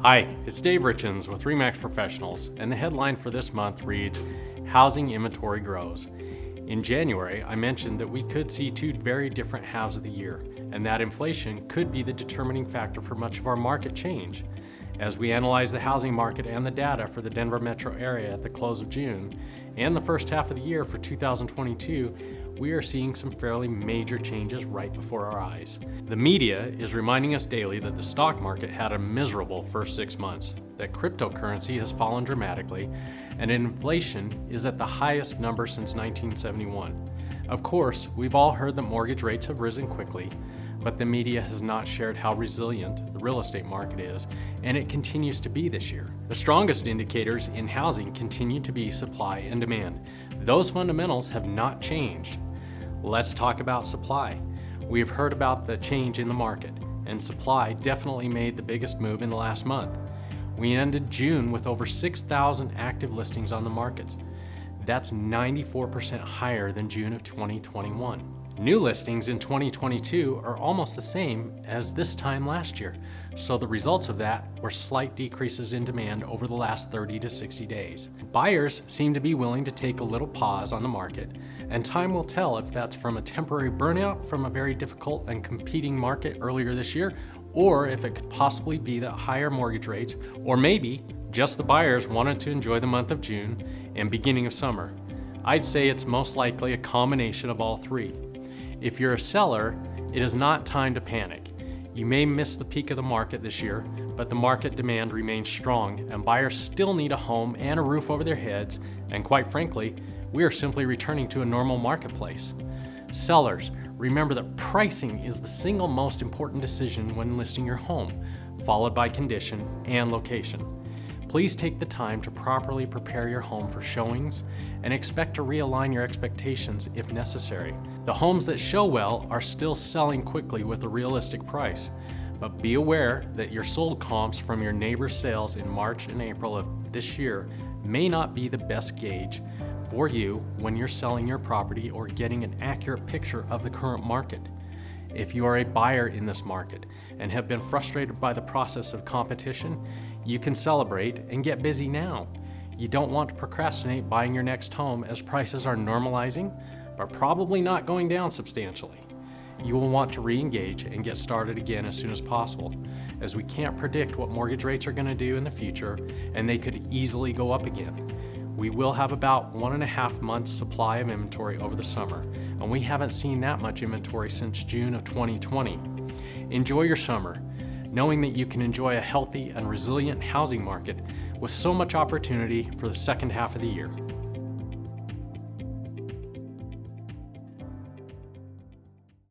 Hi, it's Dave Richins with RE/MAX Professionals, and the headline for this month reads, Housing Inventory Grows. In January, I mentioned that we could see two very different halves of the year, and that inflation could be the determining factor for much of our market change. As we analyze the housing market and the data for the Denver metro area at the close of June, and the first half of the year for 2022, we are seeing some fairly major changes right before our eyes. The media is reminding us daily that the stock market had a miserable first 6 months, that cryptocurrency has fallen dramatically, and inflation is at the highest number since 1971. Of course, we've all heard that mortgage rates have risen quickly, but the media has not shared how resilient the real estate market is, and it continues to be this year. The strongest indicators in housing continue to be supply and demand. Those fundamentals have not changed. Let's talk about supply. We have heard about the change in the market, and supply definitely made the biggest move in the last month. We ended June with over 6,000 active listings on the markets. That's 94% higher than June of 2021. New listings in 2022 are almost the same as this time last year, so the results of that were slight decreases in demand over the last 30 to 60 days. Buyers seem to be willing to take a little pause on the market, and time will tell if that's from a temporary burnout from a very difficult and competing market earlier this year, or if it could possibly be that higher mortgage rates, or maybe just the buyers wanted to enjoy the month of June and beginning of summer. I'd say it's most likely a combination of all three. If you're a seller, it is not time to panic. You may miss the peak of the market this year, but the market demand remains strong and buyers still need a home and a roof over their heads, and quite frankly, we are simply returning to a normal marketplace. Sellers, remember that pricing is the single most important decision when listing your home, followed by condition and location. Please take the time to properly prepare your home for showings and expect to realign your expectations if necessary. The homes that show well are still selling quickly with a realistic price, but be aware that your sold comps from your neighbor's sales in March and April of this year may not be the best gauge for you when you're selling your property or getting an accurate picture of the current market. If you are a buyer in this market and have been frustrated by the process of competition, you can celebrate and get busy now. You don't want to procrastinate buying your next home as prices are normalizing, but probably not going down substantially. You will want to re-engage and get started again as soon as possible, as we can't predict what mortgage rates are going to do in the future, and they could easily go up again. We will have about 1.5 months supply of inventory over the summer, and we haven't seen that much inventory since June of 2020. Enjoy your summer, knowing that you can enjoy a healthy and resilient housing market with so much opportunity for the second half of the year.